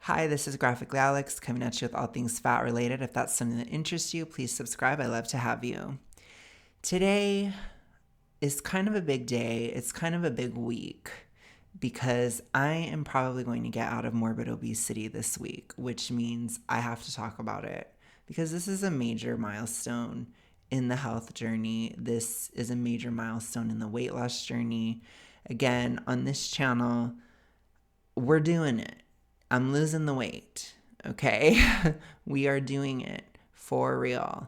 Hi, this is Graphically Alex coming at you with all things fat related. If that's something that interests you, please subscribe. I love to have you. Today is kind of a big day. It's kind of a big week because I am probably going to get out of morbid obesity this week, which means I have to talk about it because this is a major milestone in the health journey. This is a major milestone in the weight loss journey. Again, on this channel, we're doing it. I'm losing the weight. Okay. We are doing it for real.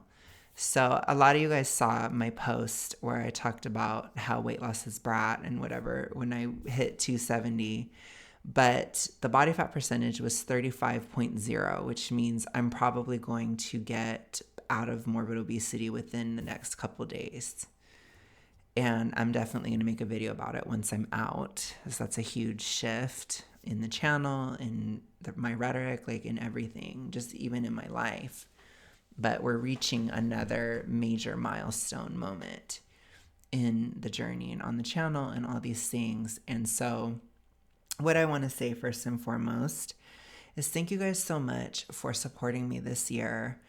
So, a lot of you guys saw my post where I talked about how weight loss is brat and whatever when I hit 270. But the body fat percentage was 35.0, which means I'm probably going to get out of morbid obesity within the next couple days. And I'm definitely going to make a video about it once I'm out, because that's a huge shift in the channel, in my rhetoric, like in everything, just even in my life. But we're reaching another major milestone moment in the journey and on the channel and all these things. And so what I want to say first and foremost is thank you guys so much for supporting me this year.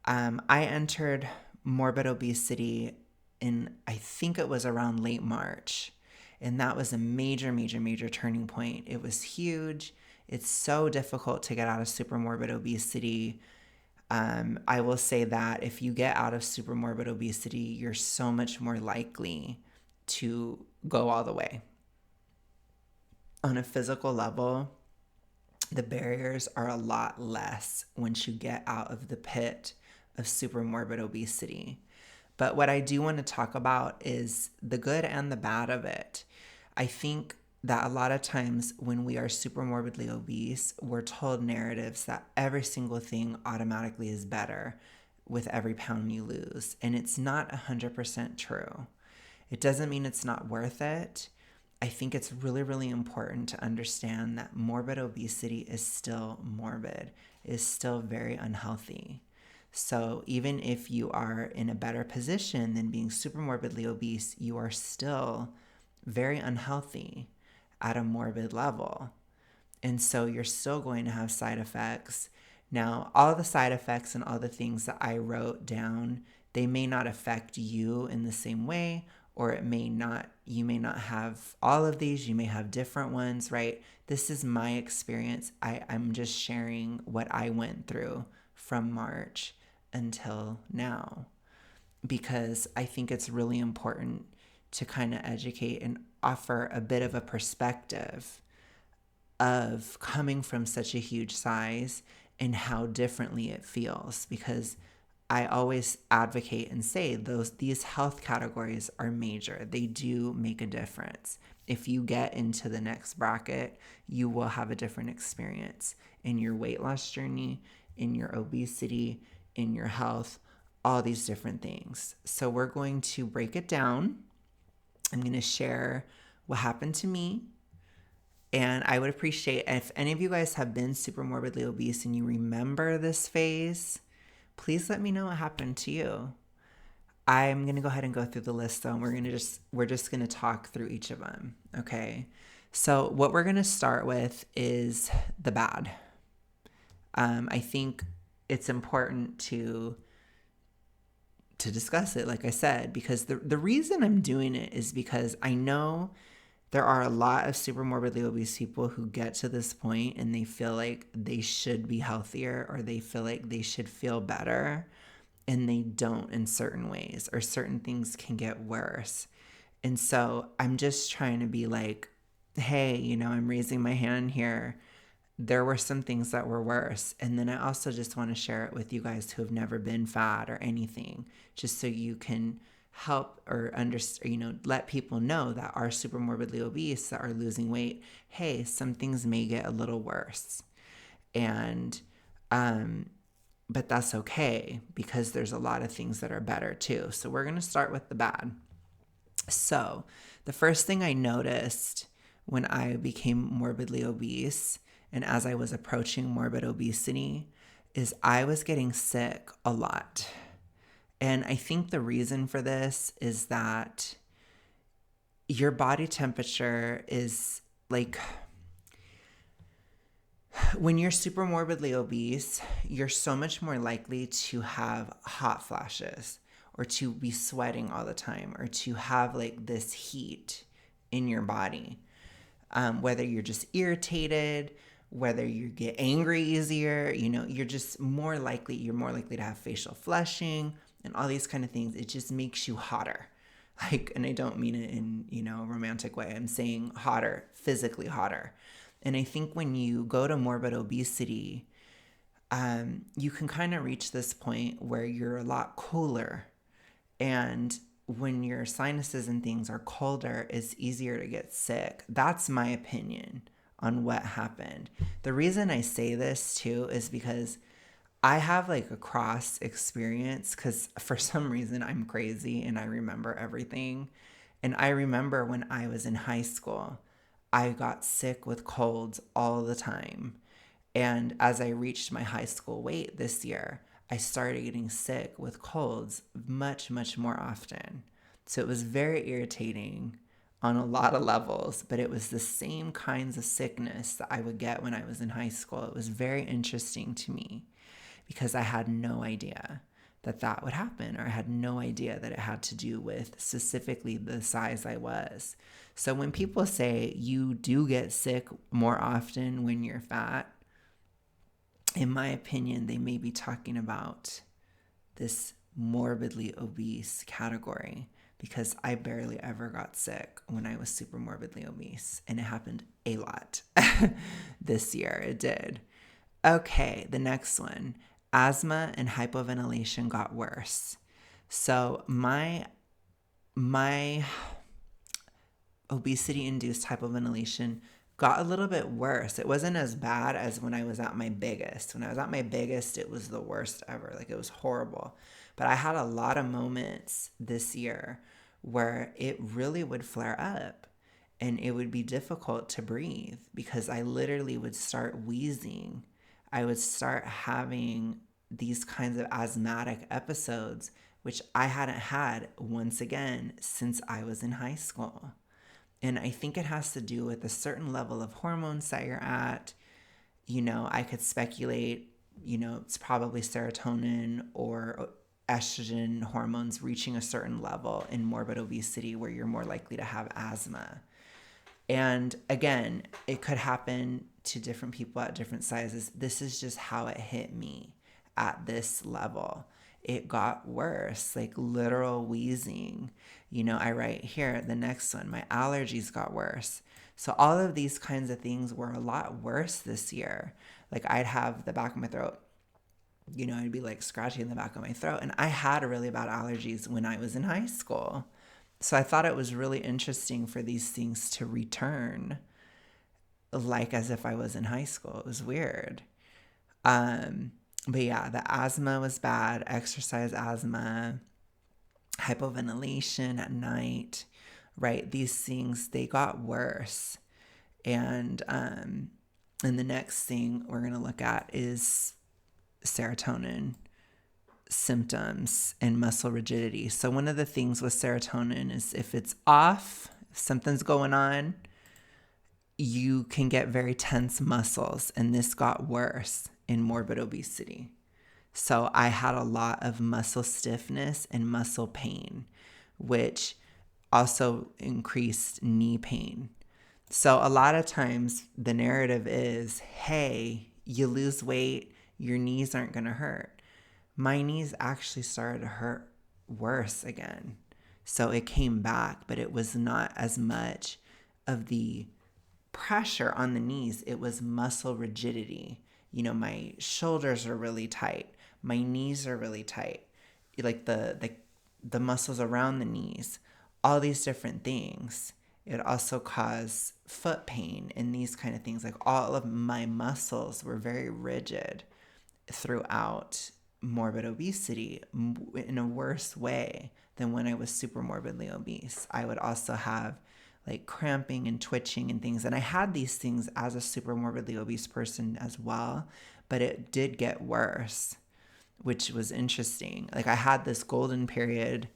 I entered morbid obesity in, I think it was around late March. And that was a major, major, major turning point. It was huge. It's so difficult to get out of super morbid obesity. I will say that if you get out of super morbid obesity, you're so much more likely to go all the way. On a physical level, the barriers are a lot less once you get out of the pit of super morbid obesity. But what I do want to talk about is the good and the bad of it. I think that a lot of times when we are super morbidly obese, we're told narratives that every single thing automatically is better with every pound you lose. And it's not 100% true. It doesn't mean it's not worth it. I think it's really, really important to understand that morbid obesity is still morbid, is still very unhealthy. So even if you are in a better position than being super morbidly obese, you are still very unhealthy at a morbid level. And so you're still going to have side effects. Now, all the side effects and all the things that I wrote down, they may not affect you in the same way, or it may not, you may not have all of these, you may have different ones, right? This is my experience. I'm just sharing what I went through from March until now, because I think it's really important to kind of educate and offer a bit of a perspective of coming from such a huge size and how differently it feels, because I always advocate and say these health categories are major. They do make a difference. If you get into the next bracket, you will have a different experience in your weight loss journey, in your obesity, in your health, all these different things. So we're going to break it down. I'm going to share what happened to me. And I would appreciate if any of you guys have been super morbidly obese and you remember this phase, please let me know what happened to you. I'm going to go ahead and go through the list though. And we're just going to talk through each of them. Okay. So what we're going to start with is the bad. I think it's important to discuss it, like I said, because the reason I'm doing it is because I know there are a lot of super morbidly obese people who get to this point and they feel like they should be healthier, or they feel like they should feel better, and they don't in certain ways, or certain things can get worse. And so I'm just trying to be like, hey, I'm raising my hand here. There were some things that were worse. And then I also just want to share it with you guys who have never been fat or anything, just so you can help or understand, let people know that are super morbidly obese, that are losing weight. Hey, some things may get a little worse. And, but that's okay, because there's a lot of things that are better too. So we're going to start with the bad. So the first thing I noticed when I became morbidly obese, and as I was approaching morbid obesity, is I was getting sick a lot. And I think the reason for this is that your body temperature is like, When you're super morbidly obese, you're so much more likely to have hot flashes or to be sweating all the time or to have like this heat in your body. Whether you're just irritated, whether you get angry easier, you're more likely to have facial flushing and all these kind of things. It just makes you hotter. Like, and I don't mean it in, a romantic way. I'm saying hotter, physically hotter. And I think when you go to morbid obesity, you can kind of reach this point where you're a lot cooler. And when your sinuses and things are colder, it's easier to get sick. That's my opinion on what happened. The reason I say this too is because I have like a cross experience because for some reason I'm crazy and I remember everything. And I remember when I was in high school, I got sick with colds all the time. And as I reached my high school weight this year, I started getting sick with colds much, much more often. So it was very irritating on a lot of levels, but it was the same kinds of sickness that I would get when I was in high school. It was very interesting to me because I had no idea that that would happen, or I had no idea that it had to do with specifically the size I was. So when people say you do get sick more often when you're fat, in my opinion, they may be talking about this morbidly obese category because I barely ever got sick when I was super morbidly obese, and it happened a lot this year. It did. Okay, the next one. Asthma and hypoventilation got worse. So my obesity-induced hypoventilation got a little bit worse. It wasn't as bad as when I was at my biggest. When I was at my biggest, it was the worst ever. Like, it was horrible. But I had a lot of moments this year where it really would flare up and it would be difficult to breathe because I literally would start wheezing. I would start having these kinds of asthmatic episodes, which I hadn't had once again since I was in high school. And I think it has to do with a certain level of hormones that you're at. I could speculate, it's probably serotonin or estrogen hormones reaching a certain level in morbid obesity where you're more likely to have asthma. And again, it could happen to different people at different sizes. This is just how it hit me at this level. It got worse, like literal wheezing. I write here, the next one, my allergies got worse. So all of these kinds of things were a lot worse this year. Like, I'd have the back of my throat, I'd be like scratching the back of my throat. And I had really bad allergies when I was in high school. So I thought it was really interesting for these things to return, like as if I was in high school. It was weird. But yeah, the asthma was bad, exercise asthma, hypoventilation at night, right? These things, they got worse. And the next thing we're going to look at is serotonin symptoms and muscle rigidity. So one of the things with serotonin is if it's off, if something's going on, you can get very tense muscles. And this got worse in morbid obesity. So I had a lot of muscle stiffness and muscle pain, which also increased knee pain. So a lot of times the narrative is, hey, you lose weight, your knees aren't going to hurt. My knees actually started to hurt worse again. So it came back, but it was not as much of the pressure on the knees. It was muscle rigidity. My shoulders are really tight. My knees are really tight. Like the muscles around the knees, all these different things. It also caused foot pain and these kind of things. Like, all of my muscles were very rigid throughout morbid obesity in a worse way than when I was super morbidly obese. I would also have like cramping and twitching and things. And I had these things as a super morbidly obese person as well, but it did get worse, which was interesting. Like, I had this golden period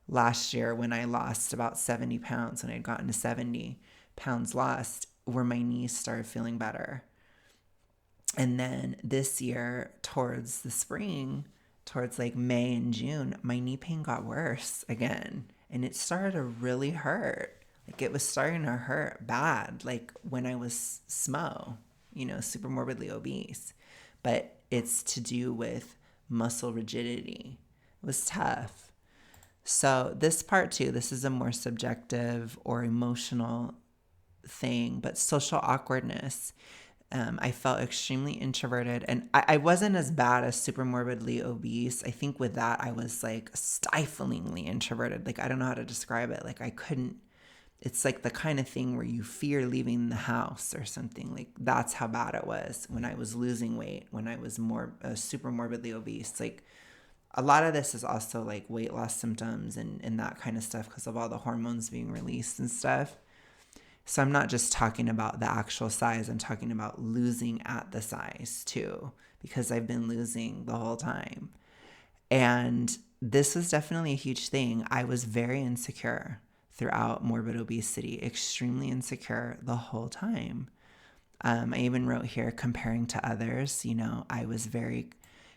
last year when I lost about 70 pounds, when I'd gotten to 70 pounds lost, where my knees started feeling better. And then this year, towards the spring, towards like May and June, my knee pain got worse again. And it started to really hurt. Like it was starting to hurt bad, like when I was super morbidly obese. But it's to do with muscle rigidity. It was tough. So this part too, this is a more subjective or emotional thing, but social awkwardness. I felt extremely introverted, and I wasn't as bad as super morbidly obese. I think with that, I was like stiflingly introverted. Like, I don't know how to describe it. Like, I couldn't, it's like the kind of thing where you fear leaving the house or something. Like, that's how bad it was when I was losing weight, when I was more super morbidly obese. Like, a lot of this is also like weight loss symptoms and that kind of stuff because of all the hormones being released and stuff. So I'm not just talking about the actual size, I'm talking about losing at the size too, because I've been losing the whole time. And this was definitely a huge thing. I was very insecure throughout morbid obesity, extremely insecure the whole time. I even wrote here comparing to others. I was very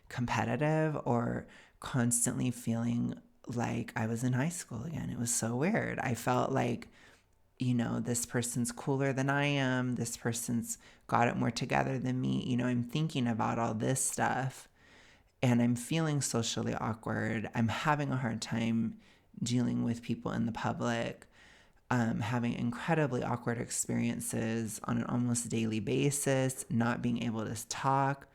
competitive or constantly feeling like I was in high school again. It was so weird. I felt like this person's cooler than I am. This person's got it more together than me. I'm thinking about all this stuff and I'm feeling socially awkward. I'm having a hard time dealing with people in the public, having incredibly awkward experiences on an almost daily basis, not being able to talk.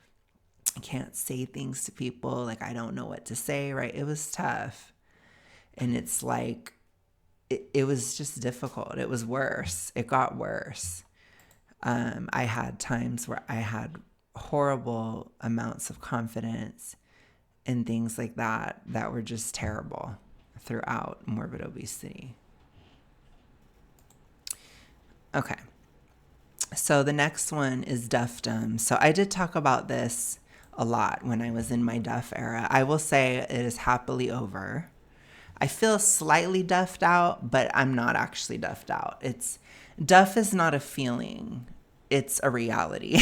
I can't say things to people. Like, I don't know what to say, right? It was tough. And it's like, it was just difficult. It was worse. It got worse. I had times where I had horrible amounts of confidence and things like that were just terrible throughout morbid obesity. Okay. So the next one is duffdom. So I did talk about this a lot when I was in my duff era. I will say it is happily over. I feel slightly duffed out, but I'm not actually duffed out. Duff is not a feeling. It's a reality.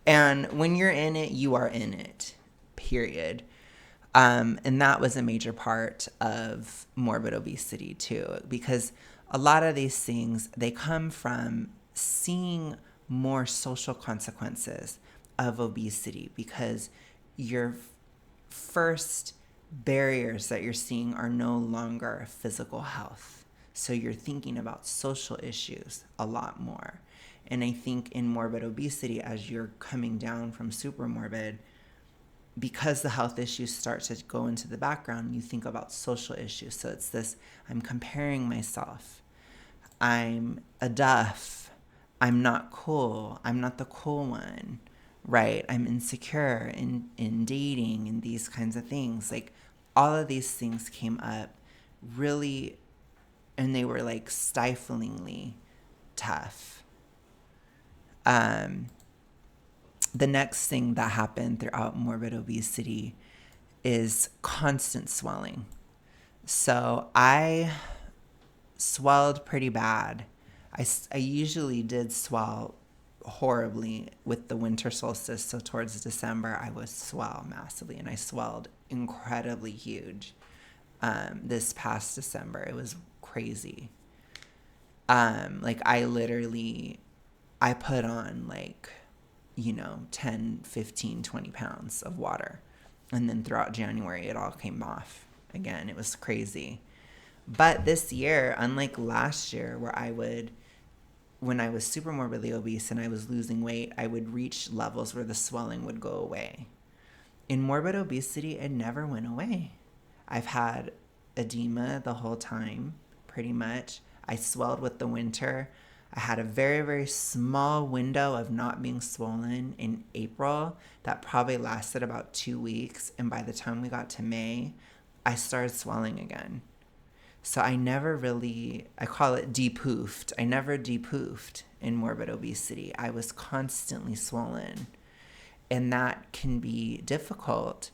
And when you're in it, you are in it, period. And that was a major part of morbid obesity too, because a lot of these things, they come from seeing more social consequences of obesity, because your first barriers that you're seeing are no longer physical health. So you're thinking about social issues a lot more. And I think in morbid obesity, as you're coming down from super morbid, because the health issues start to go into the background, you think about social issues. So it's this, I'm comparing myself. I'm a duff. I'm not cool. I'm not the cool one, right? I'm insecure in dating and these kinds of things. Like, all of these things came up really, and they were like stiflingly tough. The next thing that happened throughout morbid obesity is constant swelling. So I swelled pretty bad. I usually did swell horribly with the winter solstice. So towards December, I would swell massively, and I swelled incredibly huge. This past December, it was crazy. Like, I put on 10, 15, 20 pounds of water. And then throughout January, it all came off again. It was crazy. But this year, unlike last year, when I was super morbidly obese and I was losing weight, I would reach levels where the swelling would go away. In morbid obesity, it never went away. I've had edema the whole time, pretty much. I swelled with the winter. I had a very, very small window of not being swollen in April that probably lasted about 2 weeks. And by the time we got to May, I started swelling again. So I call it de-poofed. I never de-poofed in morbid obesity. I was constantly swollen. And that can be difficult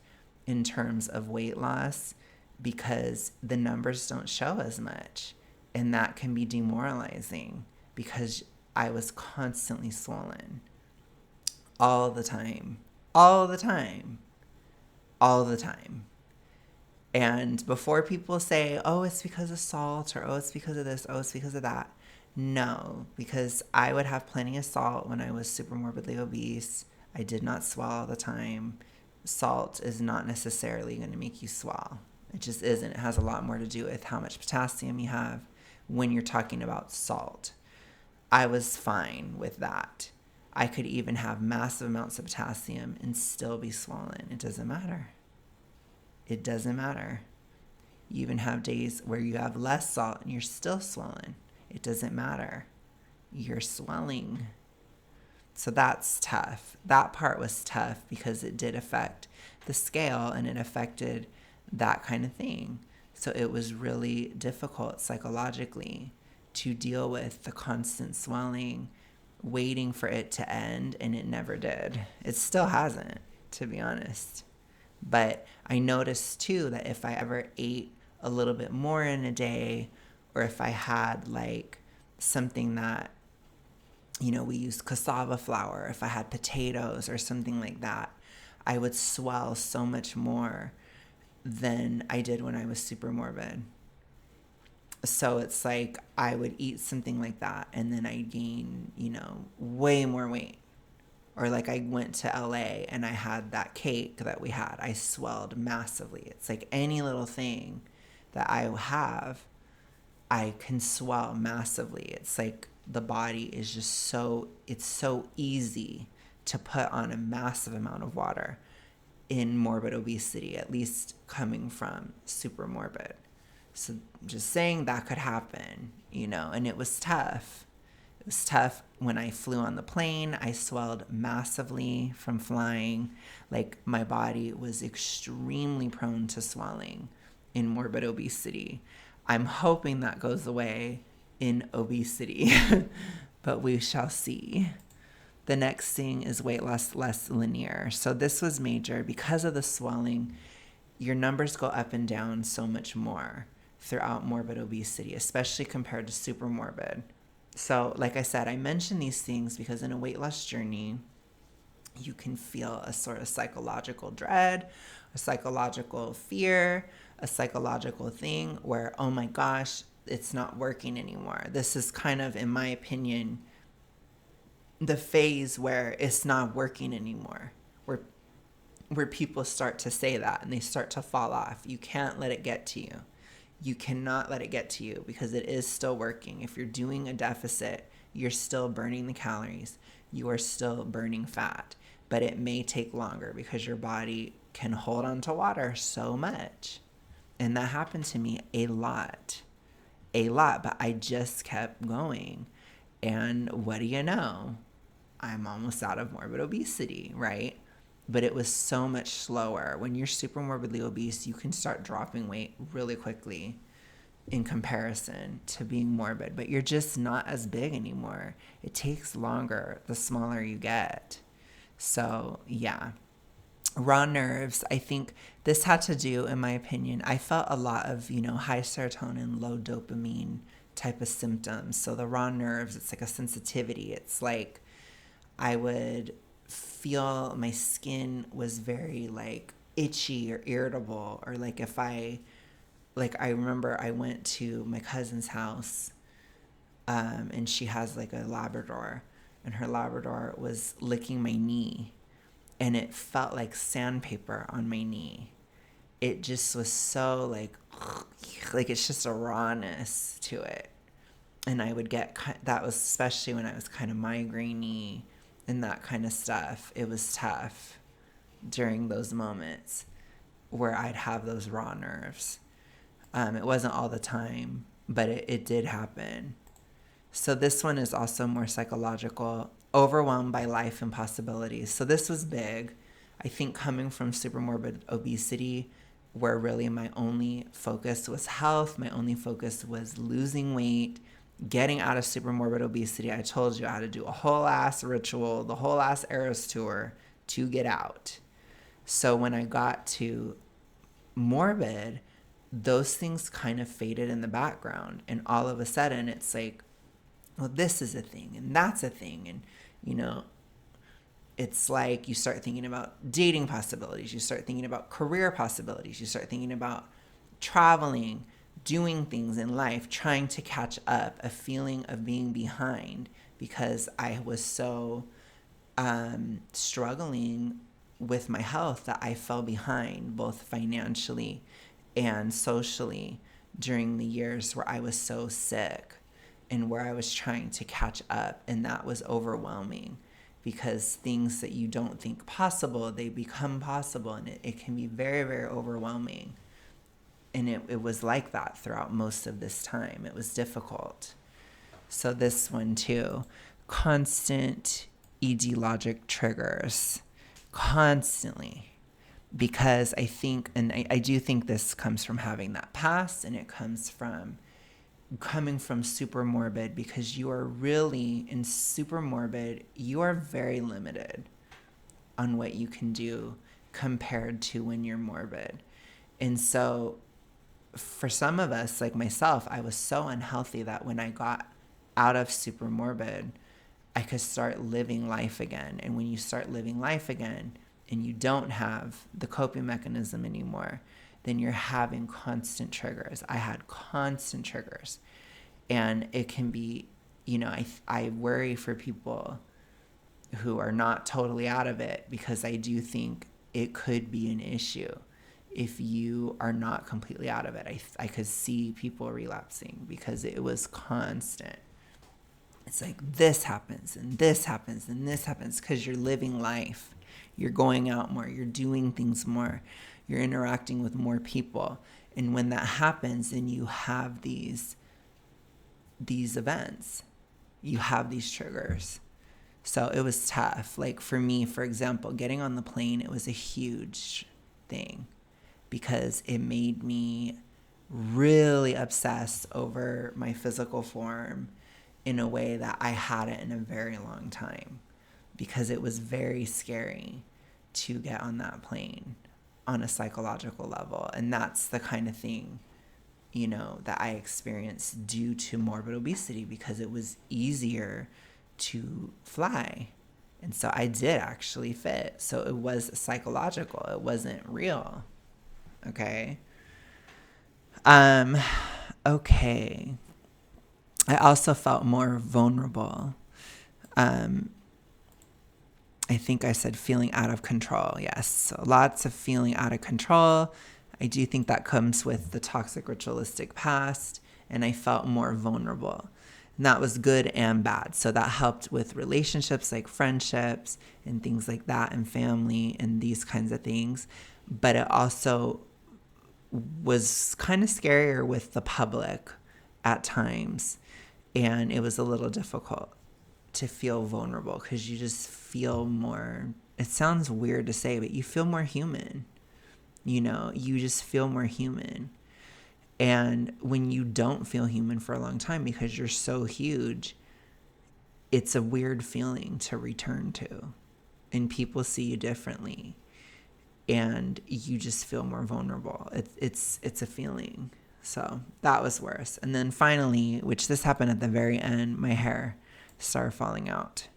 in terms of weight loss because the numbers don't show as much. And that can be demoralizing because I was constantly swollen all the time, all the time, all the time. And before people say, oh, it's because of salt, or oh, it's because of this, oh, it's because of that. No, because I would have plenty of salt when I was super morbidly obese. I did not swell all the time. Salt is not necessarily going to make you swell. It just isn't. It has a lot more to do with how much potassium you have when you're talking about salt. I was fine with that. I could even have massive amounts of potassium and still be swollen. It doesn't matter. It doesn't matter. You even have days where you have less salt and you're still swollen. It doesn't matter. You're swelling. So that's tough. That part was tough because it did affect the scale and it affected that kind of thing. So it was really difficult psychologically to deal with the constant swelling, waiting for it to end, and it never did. It still hasn't, to be honest. But I noticed too that if I ever ate a little bit more in a day, or if I had like something that, we used cassava flour, if I had potatoes or something like that, I would swell so much more than I did when I was super morbid. So it's like I would eat something like that and then I gain, way more weight. Or like I went to LA and I had that cake that we had. I swelled massively. It's like any little thing that I have, I can swell massively. It's like the body is just it's so easy to put on a massive amount of water in morbid obesity, at least coming from super morbid. So just saying that could happen, and it was tough. It was tough when I flew on the plane. I swelled massively from flying. Like my body was extremely prone to swelling in morbid obesity. I'm hoping that goes away in obesity, but we shall see. The next thing is weight loss less linear. So this was major because of the swelling. Your numbers go up and down so much more throughout morbid obesity, especially compared to super morbid. So like I said, I mention these things because in a weight loss journey, you can feel a sort of psychological dread, a psychological fear, a psychological thing where, oh my gosh, it's not working anymore. This is kind of, in my opinion, the phase where it's not working anymore, where people start to say that and they start to fall off. You can't let it get to you. You cannot let it get to you because it is still working. If you're doing a deficit, you're still burning the calories. You are still burning fat, but it may take longer because your body can hold on to water so much. And that happened to me a lot, but I just kept going. And what do you know? I'm almost out of morbid obesity, right? But it was so much slower. When you're super morbidly obese, you can start dropping weight really quickly in comparison to being morbid, but you're just not as big anymore. It takes longer the smaller you get. So yeah, raw nerves. I think this had to do, in my opinion, I felt a lot of, high serotonin, low dopamine type of symptoms. So the raw nerves, it's like a sensitivity. It's like I would feel my skin was very like itchy or irritable, or like if I remember I went to my cousin's house and she has like a Labrador, and her Labrador was licking my knee and it felt like sandpaper on my knee. It just was so like it's just a rawness to it. And I would get, that was especially when I was kind of migraine-y and that kind of stuff. It was tough during those moments where I'd have those raw nerves. It wasn't all the time, but it did happen. So this one is also more psychological, overwhelmed by life and possibilities. So this was big. I think coming from super morbid obesity, where really my only focus was health, my only focus was losing weight, getting out of super morbid obesity. I told you I had to do a whole ass ritual, the whole ass Eras tour to get out. So when I got to morbid, those things kind of faded in the background. And all of a sudden it's like, well, this is a thing and that's a thing. And, It's like you start thinking about dating possibilities, you start thinking about career possibilities, you start thinking about traveling, doing things in life, trying to catch up, a feeling of being behind because I was so struggling with my health that I fell behind both financially and socially during the years where I was so sick and where I was trying to catch up. And that was overwhelming because things that you don't think possible, they become possible. And it can be very, very overwhelming. And it was like that throughout most of this time. It was difficult. So this one too, constant ED logic triggers, constantly. Because I think, and I do think this comes from having that past, and it comes from coming from super morbid, because you are really in super morbid, you are very limited on what you can do compared to when you're morbid. And so for some of us, like myself, I was so unhealthy that when I got out of super morbid, I could start living life again. And when you start living life again and you don't have the coping mechanism anymore, then you're having constant triggers. I had constant triggers. And it can be, I worry for people who are not totally out of it, because I do think it could be an issue if you are not completely out of it. I could see people relapsing because it was constant. It's like this happens and this happens and this happens because you're living life. You're going out more. You're doing things more. You're interacting with more people. And when that happens, then you have these events. You have these triggers. So it was tough. Like for me, for example, getting on the plane, it was a huge thing because it made me really obsess over my physical form in a way that I hadn't in a very long time, because it was very scary to get on that plane on a psychological level. And that's the kind of thing, that I experienced due to morbid obesity, because it was easier to fly. And so I did actually fit. So it was psychological. It wasn't real. Okay. Okay. I also felt more vulnerable. I think I said feeling out of control. Yes. So lots of feeling out of control. I do think that comes with the toxic ritualistic past, and I felt more vulnerable. And that was good and bad. So that helped with relationships like friendships and things like that, and family and these kinds of things. But it also was kind of scarier with the public at times. And it was a little difficult to feel vulnerable because you just feel more, it sounds weird to say, but you feel more human. You just feel more human. And when you don't feel human for a long time because you're so huge, it's a weird feeling to return to. And people see you differently. And you just feel more vulnerable. It's a feeling. So that was worse. And then finally, which this happened at the very end, my hair started falling out.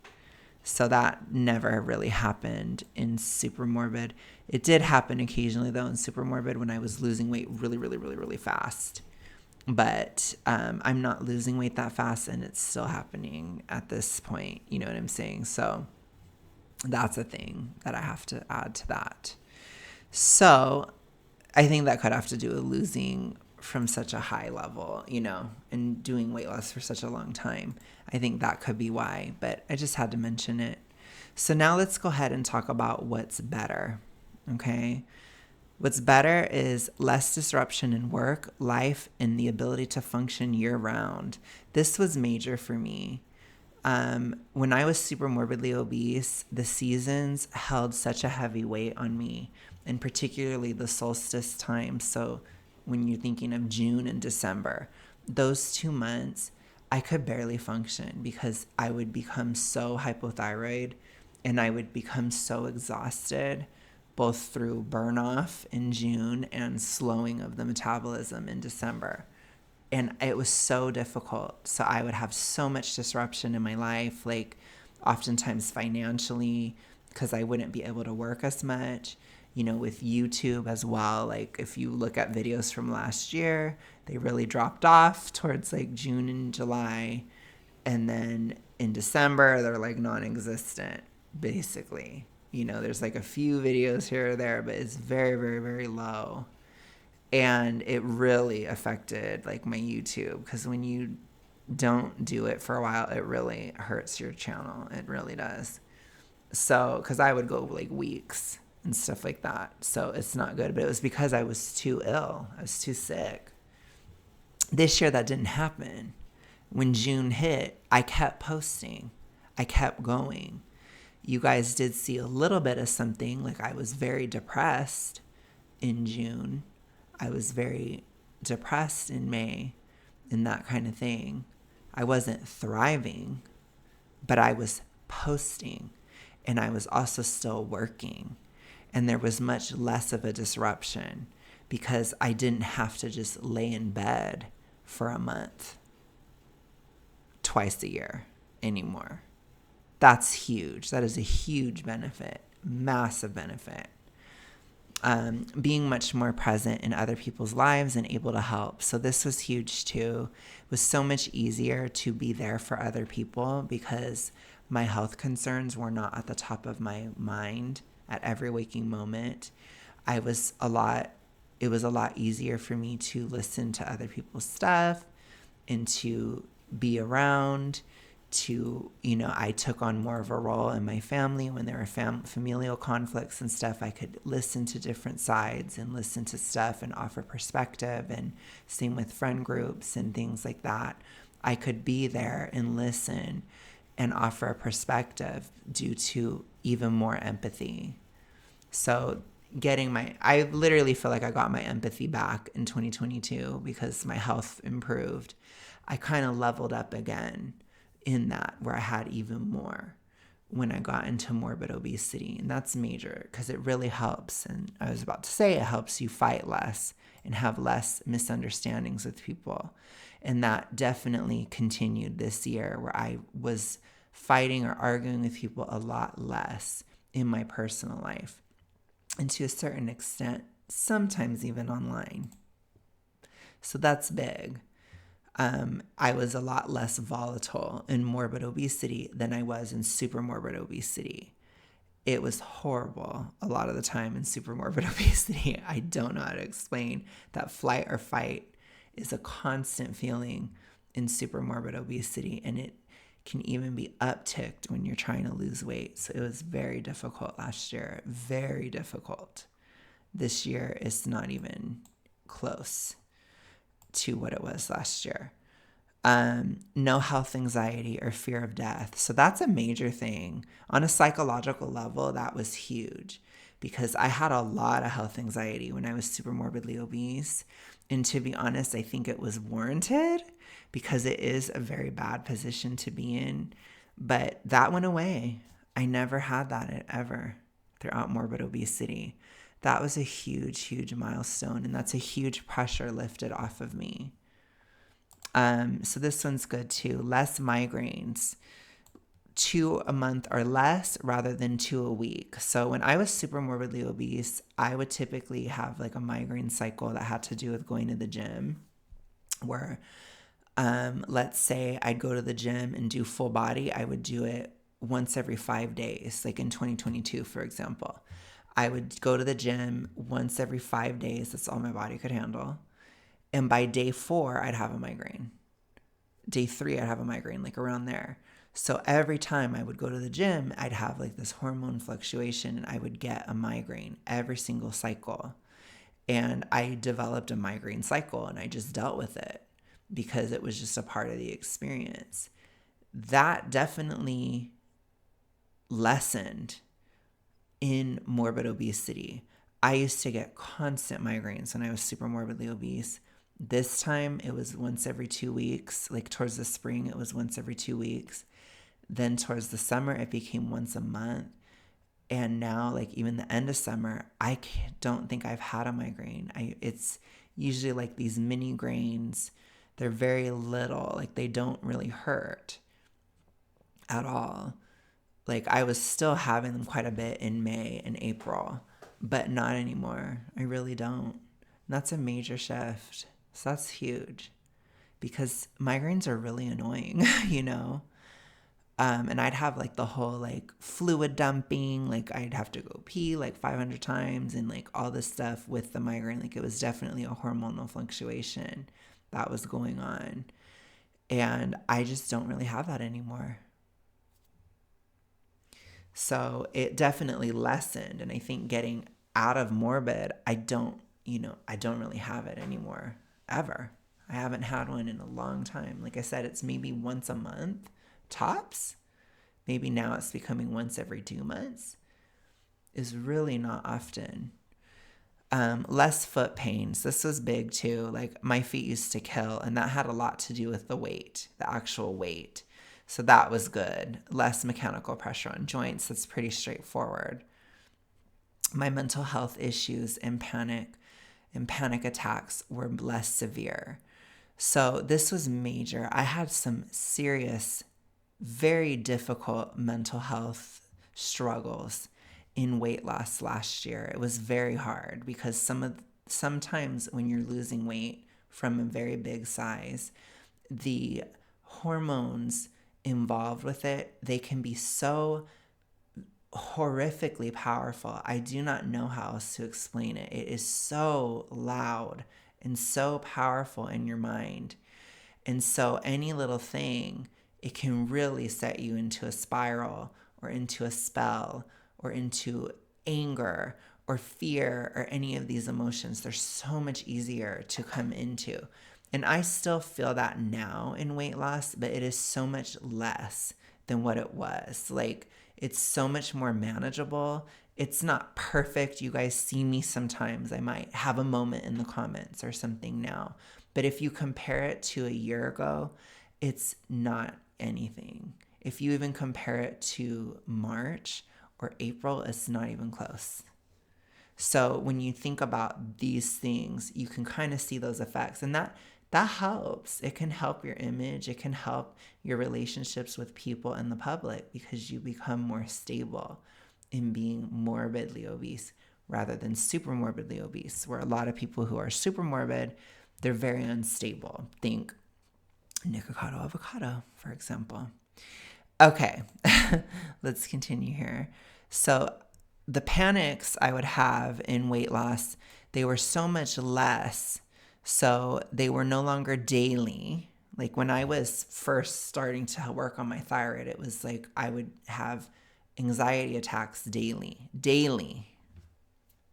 So that never really happened in super morbid. It did happen occasionally though in super morbid when I was losing weight really, really, really, really fast. But I'm not losing weight that fast, and it's still happening at this point. You know what I'm saying? So that's a thing that I have to add to that. So I think that could have to do with losing from such a high level, and doing weight loss for such a long time. I think that could be why, but I just had to mention it. So now let's go ahead and talk about what's better, okay? What's better is less disruption in work, life, and the ability to function year-round. This was major for me. When I was super morbidly obese, the seasons held such a heavy weight on me, and particularly the solstice time. So when you're thinking of June and December, those 2 months, I could barely function because I would become so hypothyroid and I would become so exhausted, both through burn off in June and slowing of the metabolism in December. And it was so difficult. So I would have so much disruption in my life, like oftentimes financially, because I wouldn't be able to work as much. With YouTube as well, like if you look at videos from last year, they really dropped off towards like June and July. And then in December, they're like non-existent, basically. There's like a few videos here or there, but it's very, very, very low. And it really affected like my YouTube, because when you don't do it for a while, it really hurts your channel. It really does. So, because I would go like weeks and stuff like that. So it's not good. But it was because I was too ill. I was too sick. This year, that didn't happen. When June hit, I kept posting. I kept going. You guys did see a little bit of something. Like I was very depressed in June. I was very depressed in May and that kind of thing. I wasn't thriving, but I was posting, and I was also still working. And there was much less of a disruption because I didn't have to just lay in bed for a month twice a year anymore. That's huge. That is a huge benefit, massive benefit. Being much more present in other people's lives and able to help. So this was huge too. It was so much easier to be there for other people because my health concerns were not at the top of my mind at every waking moment. It was a lot easier for me to listen to other people's stuff and to be around. I took on more of a role in my family when there were familial conflicts and stuff. I could listen to different sides and listen to stuff and offer perspective, and same with friend groups and things like that. I could be there and listen and offer a perspective due to even more empathy. So I literally feel like I got my empathy back in 2022 because my health improved. I kind of leveled up again in that, where I had even more when I got into morbid obesity. And that's major because it really helps. And I was about to say, it helps you fight less and have less misunderstandings with people. And that definitely continued this year, where I was fighting or arguing with people a lot less in my personal life. And to a certain extent, sometimes even online. So that's big. I was a lot less volatile in morbid obesity than I was in super morbid obesity. It was horrible a lot of the time in super morbid obesity. I don't know how to explain that. Flight or fight is a constant feeling in super morbid obesity, and it can even be upticked when you're trying to lose weight. So it was very difficult last year, very difficult. This year is not even close to what it was last year. No health anxiety or fear of death. So that's a major thing. On a psychological level, that was huge because I had a lot of health anxiety when I was super morbidly obese. And to be honest, I think it was warranted because it is a very bad position to be in. But that went away. I never had that ever throughout morbid obesity. That was a huge, huge milestone, and that's a huge pressure lifted off of me. So this one's good too. Less migraines, 2 a month or less rather than 2 a week. So when I was super morbidly obese, I would typically have like a migraine cycle that had to do with going to the gym, where let's say I'd go to the gym and do full body. I would do it once every 5 days, like in 2022, for example. I would go to the gym once every 5 days. That's all my body could handle. And by day 4, I'd have a migraine. Day 3, I'd have a migraine, like around there. So every time I would go to the gym, I'd have like this hormone fluctuation and I would get a migraine every single cycle. And I developed a migraine cycle and I just dealt with it because it was just a part of the experience. That definitely lessened in morbid obesity. I used to get constant migraines when I was super morbidly obese. This time it was once every 2 weeks. Like towards the spring, it was once every 2 weeks. Then towards the summer, it became once a month. And now, like even the end of summer, I don't think I've had a migraine. It's usually like these mini grains. They're very little, like they don't really hurt at all. Like I was still having them quite a bit in May and April, but not anymore. I really don't. And that's a major shift. So that's huge because migraines are really annoying, you know? And I'd have like the whole like fluid dumping, like I'd have to go pee like 500 times and like all this stuff with the migraine. Like it was definitely a hormonal fluctuation that was going on. And I just don't really have that anymore. So it definitely lessened. And I think getting out of morbid, I don't really have it anymore, ever. I haven't had one in a long time. Like I said, it's maybe once a month, tops. Maybe now it's becoming once every 2 months. Is really not often. Less foot pains. This was big too. Like my feet used to kill, and that had a lot to do with the weight, the actual weight. So that was good. Less mechanical pressure on joints. That's pretty straightforward. My mental health issues and panic attacks were less severe. So this was major. I had some serious, very difficult mental health struggles in weight loss last year. It was very hard because sometimes when you're losing weight from a very big size, the hormones involved with it, they can be so horrifically powerful. I do not know how else to explain it. It is so loud and so powerful in your mind. And so any little thing, it can really set you into a spiral or into a spell or into anger or fear or any of these emotions. They're so much easier to come into. And I still feel that now in weight loss, but it is so much less than what it was. Like, it's so much more manageable. It's not perfect. You guys see me sometimes. I might have a moment in the comments or something now. But if you compare it to a year ago, it's not anything. If you even compare it to March or April, it's not even close. So when you think about these things, you can kind of see those effects. And that helps. It can help your image. It can help your relationships with people and the public because you become more stable in being morbidly obese rather than super morbidly obese, where a lot of people who are super morbid, they're very unstable. Think Nikocado avocado, for example. Okay, let's continue here. So the panics I would have in weight loss, they were so much less. So they were no longer daily. Like when I was first starting to work on my thyroid, it was like I would have anxiety attacks daily. Daily.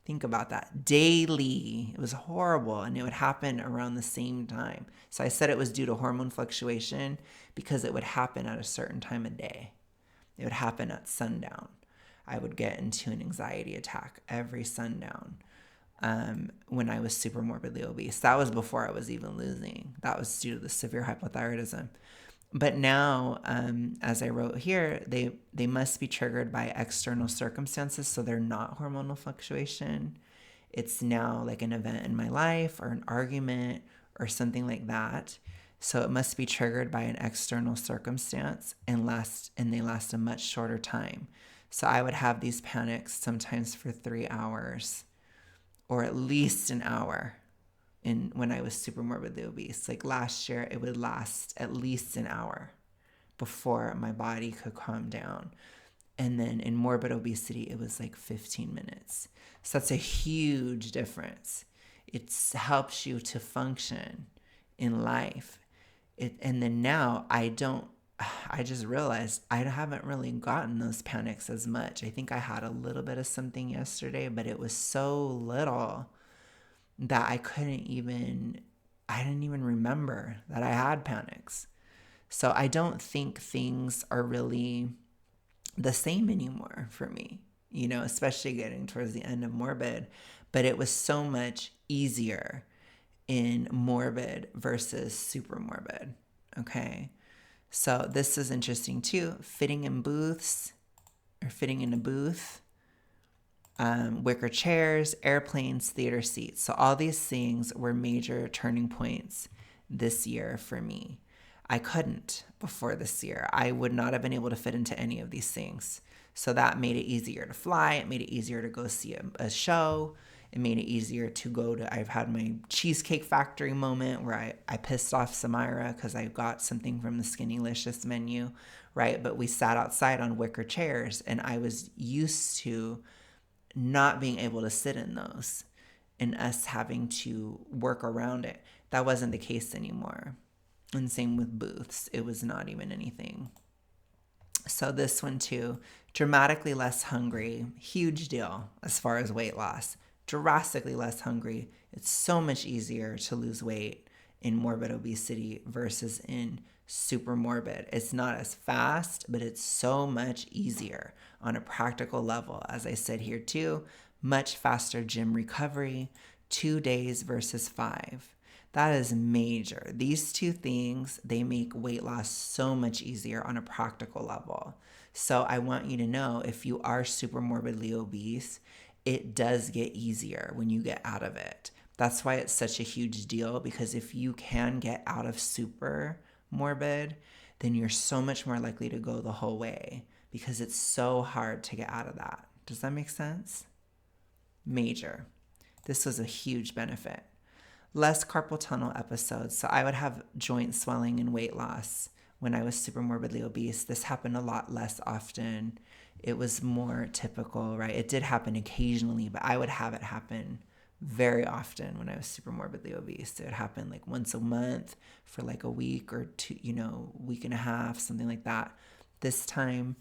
Think about that. Daily. It was horrible, and it would happen around the same time. So I said it was due to hormone fluctuation because it would happen at a certain time of day. It would happen at sundown. I would get into an anxiety attack every sundown when I was super morbidly obese. That was before I was even losing. That was due to the severe hypothyroidism. But now, as I wrote here, they must be triggered by external circumstances, so they're not hormonal fluctuation. It's now like an event in my life or an argument or something like that. So it must be triggered by an external circumstance and they last a much shorter time. So I would have these panics sometimes for 3 hours or at least an hour when I was super morbidly obese. Like last year, it would last at least an hour before my body could calm down. And then in morbid obesity, it was like 15 minutes. So that's a huge difference. It helps you to function in life. And then now I just realized I haven't really gotten those panics as much. I think I had a little bit of something yesterday, but it was so little that I didn't even remember that I had panics. So I don't think things are really the same anymore for me, especially getting towards the end of morbid. But it was so much easier in morbid versus super morbid. Okay. So this is interesting too. Fitting in booths or fitting in a booth, wicker chairs, airplanes, theater seats. So all these things were major turning points this year for me. I couldn't before this year. I would not have been able to fit into any of these things. So that made it easier to fly. It made it easier to go see a show. It made it easier to go to, I've had my Cheesecake Factory moment where I pissed off Samira because I got something from the Skinnylicious menu, right? But we sat outside on wicker chairs and I was used to not being able to sit in those and us having to work around it. That wasn't the case anymore. And same with booths. It was not even anything. So this one too, dramatically less hungry, huge deal as far as weight loss. Drastically less hungry. It's so much easier to lose weight in morbid obesity versus in super morbid. It's not as fast, but it's so much easier on a practical level. As I said here too, much faster gym recovery, 2 days versus 5. That is major. These two things, they make weight loss so much easier on a practical level. So I want you to know if you are super morbidly obese, it does get easier when you get out of it. That's why it's such a huge deal, because if you can get out of super morbid, then you're so much more likely to go the whole way because it's so hard to get out of that. Does that make sense? Major. This was a huge benefit. Less carpal tunnel episodes. So I would have joint swelling and weight loss when I was super morbidly obese. This happened a lot less often. It was more typical, right? It did happen occasionally, but I would have it happen very often when I was super morbidly obese. It would happen like once a month for like a week or two, week and a half, something like that. This time,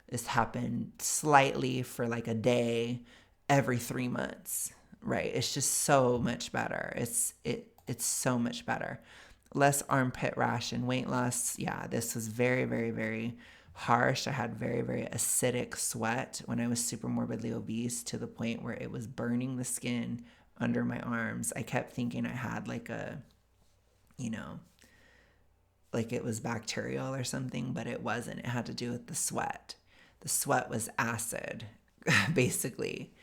this happened slightly for like a day every 3 months, right? It's just so much better. It's so much better. Less armpit rash and weight loss. Yeah, this was very, very, very harsh. I had very, very acidic sweat when I was super morbidly obese to the point where it was burning the skin under my arms. I kept thinking I had like like it was bacterial or something, but it wasn't. It had to do with the sweat. The sweat was acid, basically.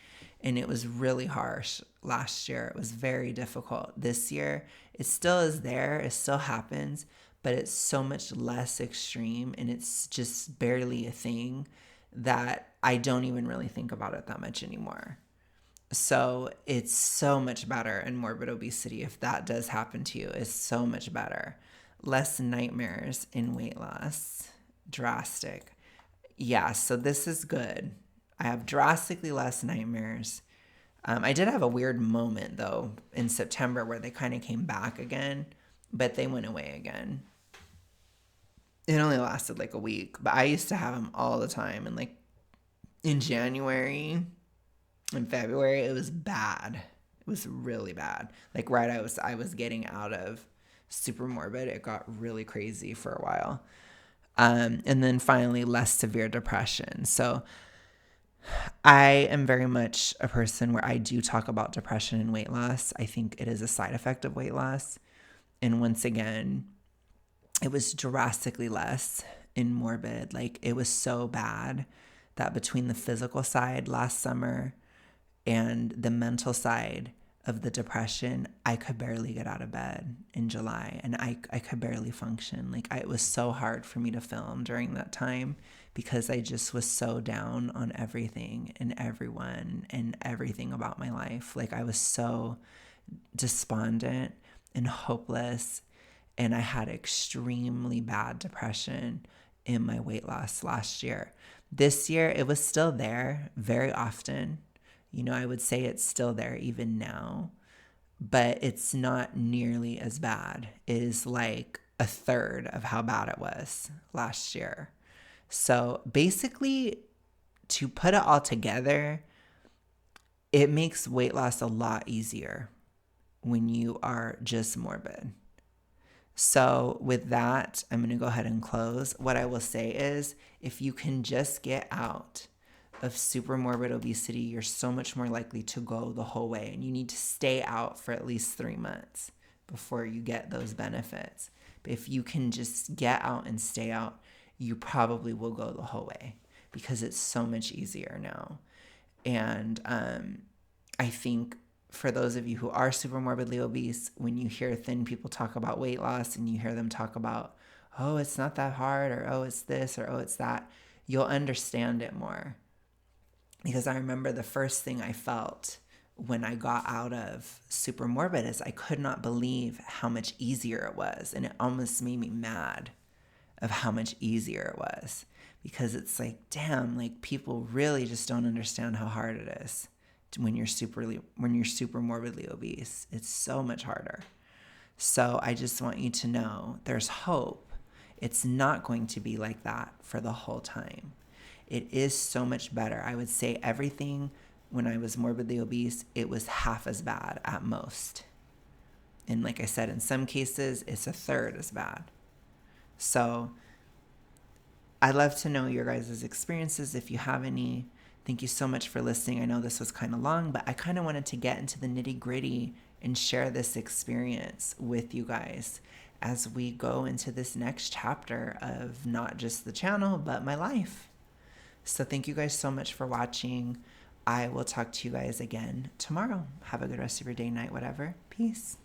And it was really harsh last year. It was very difficult. This year, it still is there. It still happens, but it's so much less extreme and it's just barely a thing that I don't even really think about it that much anymore. So it's so much better in morbid obesity. If that does happen to you, it's so much better. Less nightmares in weight loss. Drastic. Yeah, so this is good. I have drastically less nightmares. I did have a weird moment, though, in September where they kind of came back again, but they went away again. It only lasted like a week, but I used to have them all the time. And like in January and February, it was bad. It was really bad. Like I was getting out of super morbid. It got really crazy for a while. And then finally, less severe depression. So I am very much a person where I do talk about depression and weight loss. I think it is a side effect of weight loss. And once again, it was drastically less in morbid. Like it was so bad that between the physical side last summer and the mental side of the depression, I could barely get out of bed in July and I could barely function. Like it was so hard for me to film during that time because I just was so down on everything and everyone and everything about my life. Like I was so despondent and hopeless, and I had extremely bad depression in my weight loss last year. This year, it was still there very often. I would say it's still there even now, but it's not nearly as bad. It is like a third of how bad it was last year. So basically, to put it all together, it makes weight loss a lot easier when you are just morbid. So with that, I'm going to go ahead and close. What I will say is if you can just get out of super morbid obesity, you're so much more likely to go the whole way. And you need to stay out for at least 3 months before you get those benefits. But if you can just get out and stay out, you probably will go the whole way because it's so much easier now. And I think for those of you who are super morbidly obese, when you hear thin people talk about weight loss and you hear them talk about, oh, it's not that hard, or oh, it's this, or oh, it's that, you'll understand it more Because I remember the first thing I felt when I got out of Super Morbid is I could not believe how much easier it was. And it almost made me mad of how much easier it was. Because it's like, damn, like people really just don't understand how hard it is when you're super morbidly obese. It's so much harder. So I just want you to know there's hope. It's not going to be like that for the whole time. It is so much better. I would say everything when I was morbidly obese, it was half as bad at most. And like I said, in some cases, it's a third as bad. So I'd love to know your guys' experiences if you have any. Thank you so much for listening. I know this was kind of long, but I kind of wanted to get into the nitty gritty and share this experience with you guys as we go into this next chapter of not just the channel, but my life. So thank you guys so much for watching. I will talk to you guys again tomorrow. Have a good rest of your day, night, whatever. Peace.